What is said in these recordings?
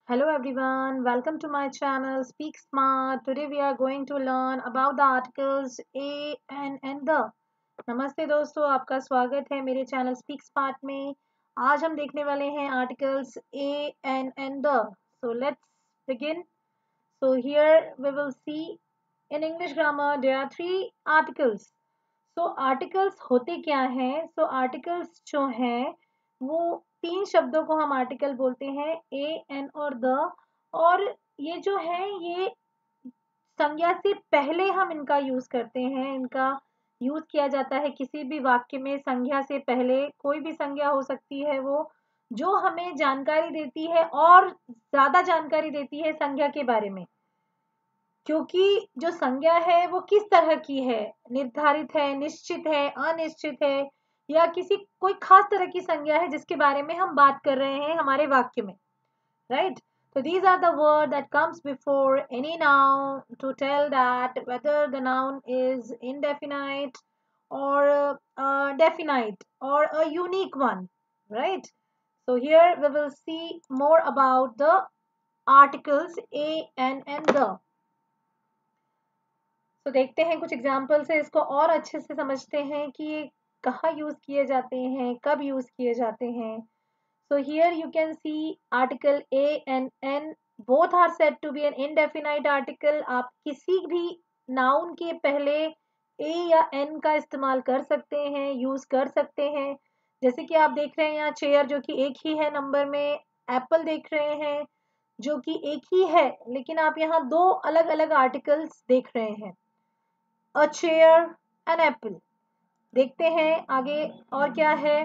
Hello everyone, welcome to my channel Speak Smart. Today we are going to learn about the articles a and the. नमस्ते दोस्तों, आपका स्वागत है मेरे channel speak smart में। आज हम देखने वाले हैं articles A and the. So let's begin. So here we will see in English grammar there are three articles. So articles होते क्या हैं? So articles जो हैं वो तीन शब्दों को हम आर्टिकल बोलते हैं, ए एन और द। और ये जो है ये संज्ञा से पहले हम इनका यूज करते हैं। इनका यूज किया जाता है किसी भी वाक्य में संज्ञा से पहले। कोई भी संज्ञा हो सकती है वो जो हमें जानकारी देती है और ज्यादा जानकारी देती है संज्ञा के बारे में। क्योंकि जो संज्ञा है वो किस तरह की है, निर्धारित है, निश्चित है, अनिश्चित है, या किसी कोई खास तरह की संज्ञा है जिसके बारे में हम बात कर रहे हैं हमारे वाक्य में, right? So these are the word that comes before any noun to tell that whether the noun is indefinite or definite or a unique one, right? So here we will see more about the articles a and the. तो देखते हैं कुछ example से इसको और अच्छे से समझते हैं कि ये कहाँ यूज किए जाते हैं, कब यूज किए जाते हैं। So here you can see article a and an both are said to be an indefinite article. आप किसी भी नाउन के पहले ए या एन का इस्तेमाल कर सकते हैं, यूज कर सकते हैं। जैसे कि आप देख रहे हैं यहाँ चेयर जो कि एक ही है नंबर में, एप्पल देख रहे हैं जो कि एक ही है, लेकिन आप यहाँ दो अलग अलग आर्टिकल्स देख रहे हैं, अ चेयर एन एप्पल। देखते हैं आगे और क्या है।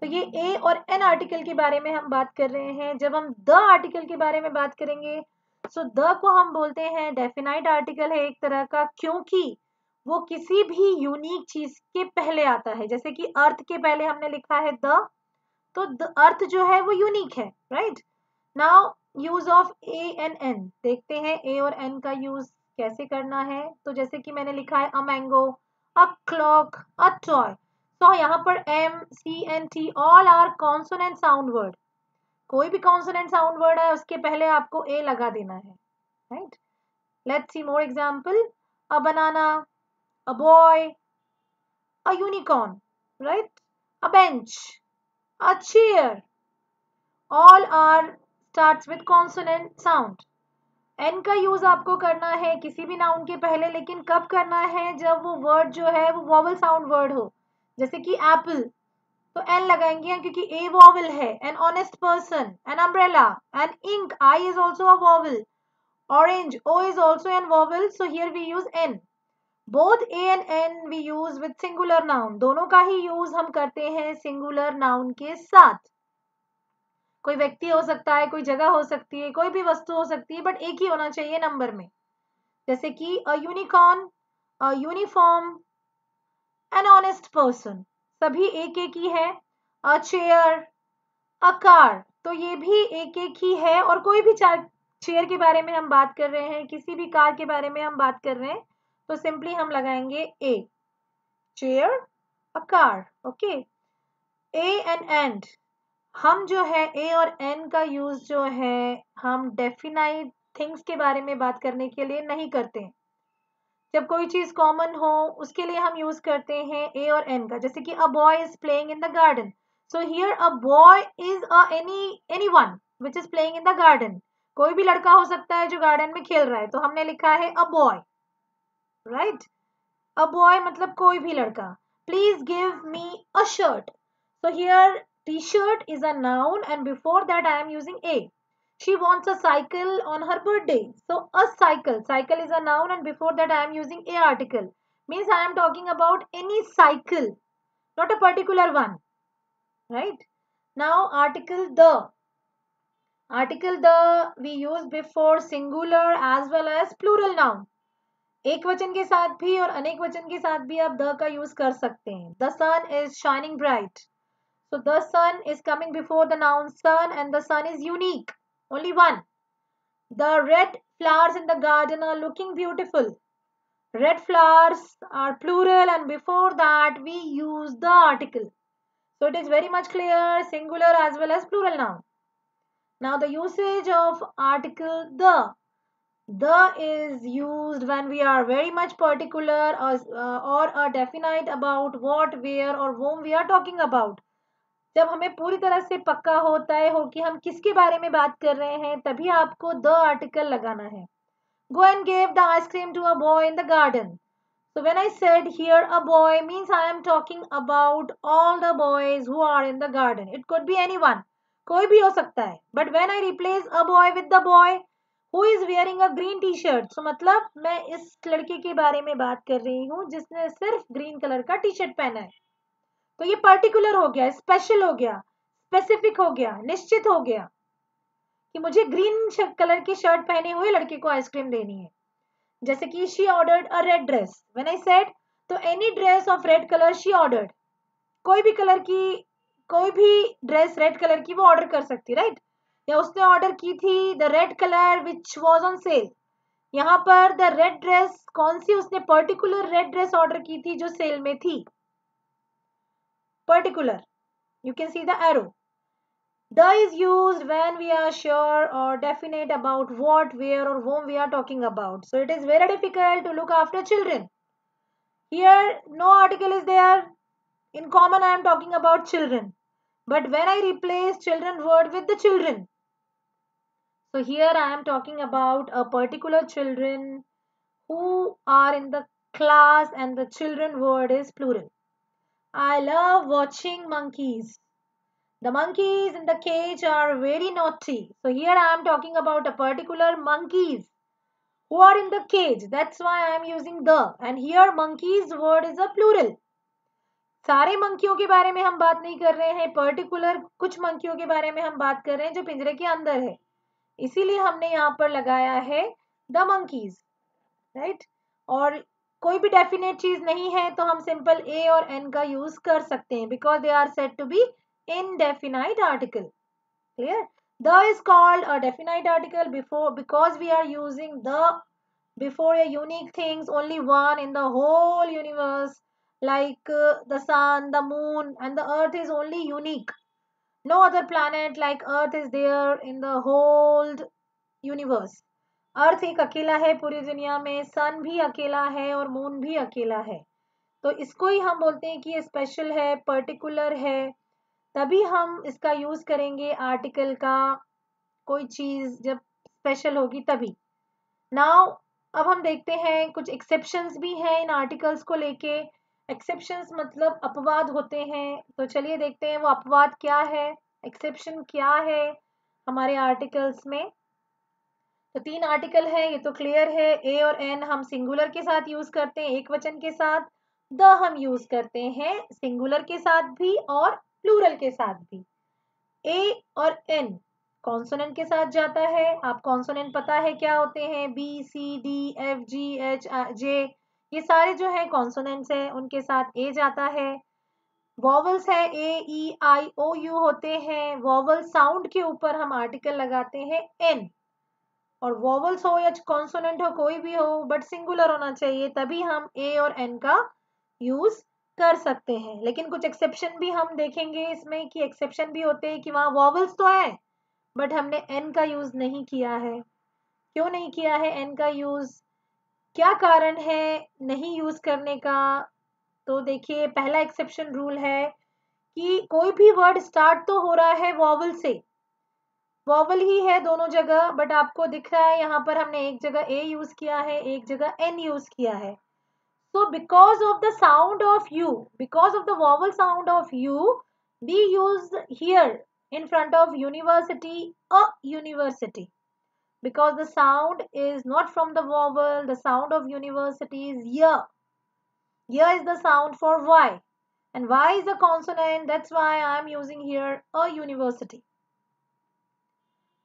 तो ये ए और एन आर्टिकल के बारे में हम बात कर रहे हैं। जब हम द आर्टिकल के बारे में बात करेंगे सो द को हम बोलते हैं डेफिनाइट आर्टिकल है एक तरह का, क्योंकि वो किसी भी यूनिक चीज के पहले आता है। जैसे कि अर्थ के पहले हमने लिखा है द, तो द अर्थ जो है वो यूनिक है, right? Now use of a and an, देखते हैं ए और एन का यूज कैसे करना है। तो जैसे कि मैंने लिखा है a mango, a clock, a toy. तो यहाँ पर M C N T all are consonant sound word. कोई भी कॉन्सोनेंट साउंड वर्ड है उसके पहले आपको ए लगा देना है, right? Let's see more example. A banana, a boy, a unicorn, right? A bench, a chair, all are starts with consonant sound. An का यूज आपको करना है किसी भी नाउन के पहले, लेकिन कब करना है? जब वो वर्ड जो है वो वॉवल साउंड वर्ड हो। जैसे कि एप्पल, तो एन लगाएंगे क्योंकि ए वॉवल है। An honest person, an umbrella, an ink, I is also a vowel. Orange, O is also an vowel, so here we use an. Both a and an we use with singular noun. दोनों का ही use हम करते हैं singular noun के साथ। कोई व्यक्ति हो सकता है, कोई जगह हो सकती है, कोई भी वस्तु हो सकती है, बट एक ही होना चाहिए नंबर में। जैसे कि a unicorn, a uniform, N honest person, सभी एक एक ही है। अ चेयर, अ कार, तो ये भी एक एक ही है। और कोई भी चेयर के बारे में हम बात कर रहे हैं, किसी भी कार के बारे में हम बात कर रहे हैं, तो सिंपली हम लगाएंगे a, chair, a car, okay. A and हम जो है ए और एन का यूज जो है हम डेफिनाइट थिंग्स के बारे में बात करने के लिए नहीं करते हैं। जब कोई चीज कॉमन हो उसके लिए हम यूज करते हैं ए और एन का। जैसे कि a boy is playing in the garden, so here a boy is a any one which is playing in the garden. कोई भी लड़का हो सकता है जो गार्डन में खेल रहा है, तो हमने लिखा है a boy, right? A boy मतलब कोई भी लड़का। Please give me a shirt, so here t-shirt is a noun and before that I am using a. She wants a cycle on her birthday, so a cycle is a noun and before that I am using a article, means I am talking about any cycle, not a particular one, right? Now article the we use before singular as well as plural noun। एक वचन के साथ भी और अनेक वचन के साथ भी आप द का यूज कर सकते हैं। The sun is shining bright, so the sun is coming before the noun sun and the sun is unique, only one. The red flowers in the garden are looking beautiful. Red flowers are plural and before that we use the article. So it is very much clear, singular as well as plural noun. Now the usage of article the is used when we are very much particular or a definite about what, where or whom we are talking about. जब हमें पूरी तरह से पक्का हो, तय हो कि हम किसके बारे में बात कर रहे हैं, तभी आपको द आर्टिकल लगाना है. Go and give the ice cream to a boy in the garden. So when I said here a boy means I am talking about all the boys who are in the garden. It could be anyone. कोई भी हो सकता है. But when I replace a boy with the boy who is wearing a green t-shirt, so मतलब मैं इस लड़के के बारे में बात कर रही हूँ जिसने सिर्फ ग्रीन कलर का टी शर्ट पहना है. तो ये पर्टिकुलर हो गया, स्पेशल हो गया, स्पेसिफिक हो गया, निश्चित हो गया कि मुझे ग्रीन कलर की शर्ट पहने हुए लड़के को आइसक्रीम देनी है. जैसे कि she ordered a red dress. When I said तो any dress of red colour she ordered. कोई भी कलर की कोई भी ड्रेस रेड कलर की वो ऑर्डर कर सकती, राइट. या उसने ऑर्डर की थी the red colour which was on sale. यहाँ पर द रेड ड्रेस कौन सी, उसने पर्टिकुलर रेड ड्रेस ऑर्डर की थी जो सेल में थी. Particular, you can see the arrow. The is used when we are sure or definite about what, where or whom we are talking about. So it is very difficult to look after children. Here no article is there. In common I am talking about children. But when I replace children word with the children. So here I am talking about a particular children who are in the class and the children word is plural. I love watching monkeys. The monkeys in the cage are very naughty. So here I am talking about a particular monkeys who are in the cage. That's why I am using the. And here monkeys word is a plural. सारे मंकियों के बारे में हम बात नहीं कर रहे हैं, पर्टिकुलर कुछ मंकियों के बारे में हम बात कर रहे हैं जो पिंजरे के अंदर है. इसीलिए हमने यहाँ पर लगाया है द मंकीज, राइट. और कोई भी डेफिनेट चीज नहीं है तो हम सिंपल ए और एन का यूज कर सकते हैं because they are said to be indefinite article. Clear? The is called a definite article before because we are using the before a unique things, only one in the whole universe, like the sun, the moon and the earth is only unique. No other planet like earth is there in the whole universe. अर्थ एक अकेला है पूरी दुनिया में, सन भी अकेला है और मून भी अकेला है. तो इसको ही हम बोलते हैं कि ये स्पेशल है, पर्टिकुलर है. तभी हम इसका यूज करेंगे आर्टिकल का, कोई चीज जब स्पेशल होगी तभी. नाउ अब हम देखते हैं कुछ एक्सेप्शंस भी हैं इन आर्टिकल्स को लेके. एक्सेप्शंस मतलब अपवाद होते हैं. तो चलिए देखते हैं वो अपवाद क्या है, एक्सेप्शन क्या है हमारे आर्टिकल्स में. तो 3 आर्टिकल है, ये तो क्लियर है. ए और एन हम सिंगुलर के साथ यूज करते हैं, एक वचन के साथ. द हम यूज करते हैं सिंगुलर के साथ भी और प्लूरल के साथ भी. ए और एन कॉन्सोनेंट के साथ जाता है. आप कॉन्सोनेंट पता है क्या होते हैं, B C D F G H J, ये सारे जो है कॉन्सोनेंट्स है, उनके साथ ए जाता है. वॉवल्स है ए ई आई ओ यू होते हैं. वॉवल साउंड के ऊपर हम आर्टिकल लगाते हैं एन. और वॉवल्स हो या कॉन्सोनेंट हो कोई भी हो बट सिंगुलर होना चाहिए, तभी हम ए और एन का यूज कर सकते हैं. लेकिन कुछ एक्सेप्शन भी हम देखेंगे इसमें कि एक्सेप्शन भी होते हैं कि वहाँ वॉवल्स तो है बट हमने एन का यूज नहीं किया है. क्यों नहीं किया है एन का यूज, क्या कारण है नहीं यूज करने का. तो देखिए पहला एक्सेप्शन रूल है कि कोई भी वर्ड स्टार्ट तो हो रहा है वॉवल से, वॉवल ही है दोनों जगह, बट आपको दिख रहा है यहाँ पर हमने एक जगह ए यूज किया है, एक जगह एन यूज किया है. So because of the sound of U, because of the vowel sound of U, we use here in front of university a university. Because the sound is not from the vowel, the sound of university is Y. Y is the sound for Y. And Y is a consonant, that's why I am using here a university.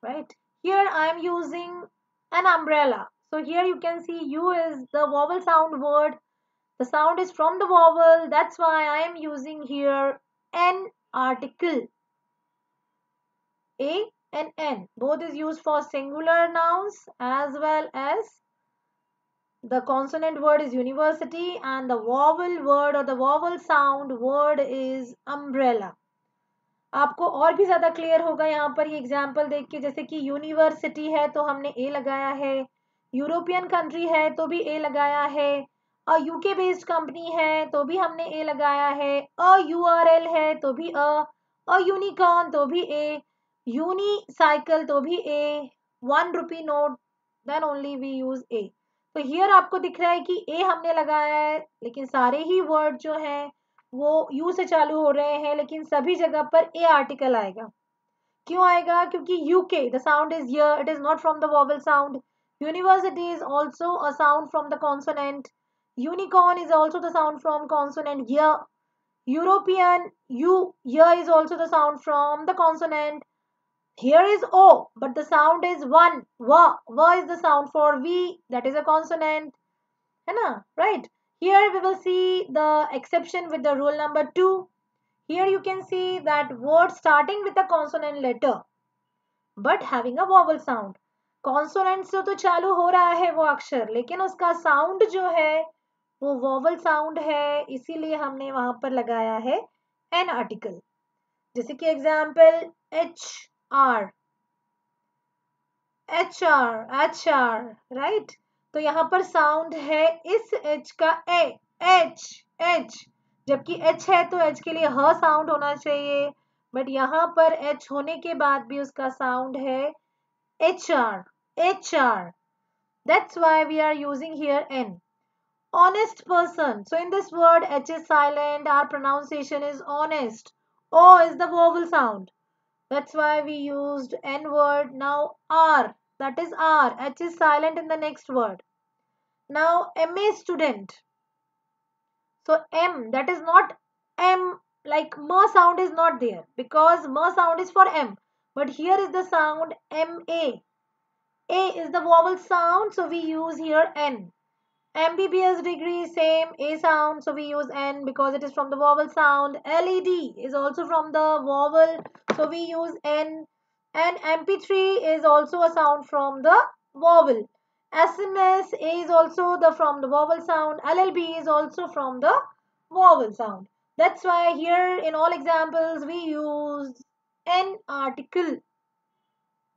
Right? Here I am using an umbrella. So here you can see U is the vowel sound word. The sound is from the vowel. That's why I am using here an article. A and N. Both is used for singular nouns as well as the consonant word is university and the vowel word or the vowel sound word is umbrella. आपको और भी ज्यादा clear होगा यहाँ पर ये example देख के। जैसे कि यूनिवर्सिटी है तो हमने ए लगाया है, यूरोपियन कंट्री है तो भी ए लगाया है, अ यूके बेस्ड कंपनी है तो भी हमने ए लगाया है, अ यूआरएल है तो भी अ यूनिकॉर्न तो भी ए, यूनिसाइकिल तो भी a, 1 rupee note, then only we use a. तो हियर आपको दिख रहा है कि ए हमने लगाया है, लेकिन सारे ही वर्ड जो हैं वो यू से चालू हो रहे हैं, लेकिन सभी जगह पर ए आर्टिकल आएगा। क्यों आएगा? क्योंकि UK the sound is here, it is not from the vowel sound. University is also a sound from the consonant. Unicorn is also the sound from consonant य। European, U, here is also the sound from the consonant. Here is O, but the sound is one. Va, va is the sound for V, that is a consonant. है ना? Right. Here we will see the exception with the rule number 2. Here you can see that word starting with a consonant letter but having a vowel sound. Consonant से तो चालू हो रहा है वो अक्षर, लेकिन उसका साउंड जो है वो वॉवल साउंड है, इसीलिए हमने वहां पर लगाया है एन आर्टिकल। जैसे कि example H R, H R, H R, right. तो यहाँ पर साउंड है इस एच का ए, एच, एच। जबकि एच है तो एच के लिए ह साउंड होना चाहिए, बट यहाँ पर एच होने के बाद भी उसका साउंड है H R, H R. That's why we are using here N. Honest person. So in this word, H is silent. Our pronunciation is honest. O is the vowel sound. That's why we used N word. Now R. That is R. H is silent in the next word. Now MA student. So M. That is not M. Like M sound is not there because M sound is for M. But here is the sound MA. A is the vowel sound. So we use here N. MBBS degree, same A sound, so we use N because it is from the vowel sound. LED is also from the vowel, so we use N. And MP3 is also a sound from the vowel. SMS is also from the vowel sound. LLB is also from the vowel sound. That's why here in all examples we use N article.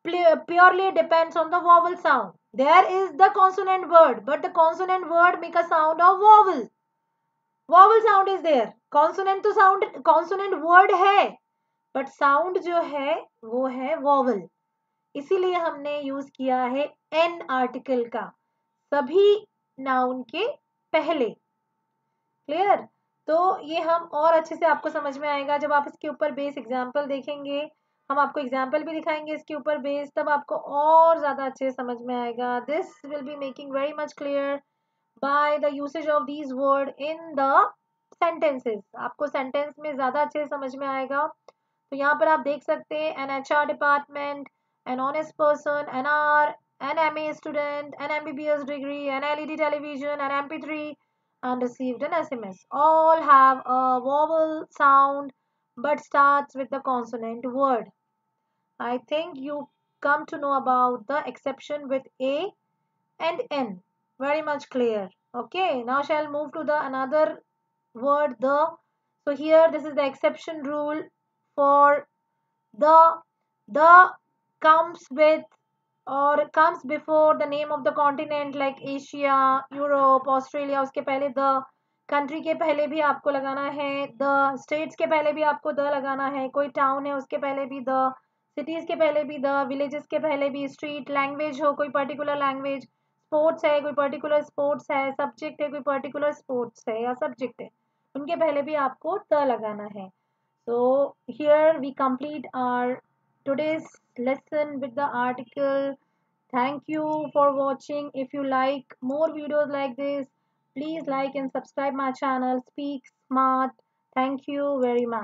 Purely depends on the vowel sound. There is the consonant word, but the consonant word make a sound of vowel. Vowel sound is there. Consonant तो sound consonant word है, but sound जो है वो है vowel. इसीलिए हमने use किया है n आर्टिकल का सभी नाउन के पहले। क्लियर? तो ये हम और अच्छे से आपको समझ में आएगा जब आप इसके ऊपर बेस एग्जाम्पल देखेंगे। हम आपको एग्जाम्पल भी दिखाएंगे इसके ऊपर बेस, तब आपको और ज्यादा अच्छे से समझ में आएगा। This will be making very much clear by the usage of these word in the sentences. आपको सेंटेंस में ज्यादा अच्छे से समझ में आएगा। तो यहाँ पर आप देख सकते हैं an H R department, an honest person, an R, an M a student, an MBBS degree, an LED television, an MP3, and received an SMS. All have a vowel sound but starts with the consonant word. I think you come to know about the exception with A and N. Very much clear. Okay, now shall move to the another word the. So here this is the exception rule for the comes with और comes before the name of the continent like Asia, Europe, Australia। उसके पहले the country के पहले भी आपको लगाना है the, states के पहले भी आपको the लगाना है, कोई town है उसके पहले भी the, cities के पहले भी the, villages के पहले भी, street, language हो कोई particular language, sports है कोई particular sports है, subject है कोई particular sports है या subject है, उनके पहले भी आपको the लगाना है। So here we complete our today's lesson with the article. Thank you for watching. If you like more videos like this, please like and subscribe my channel Speak Smart. Thank you very much.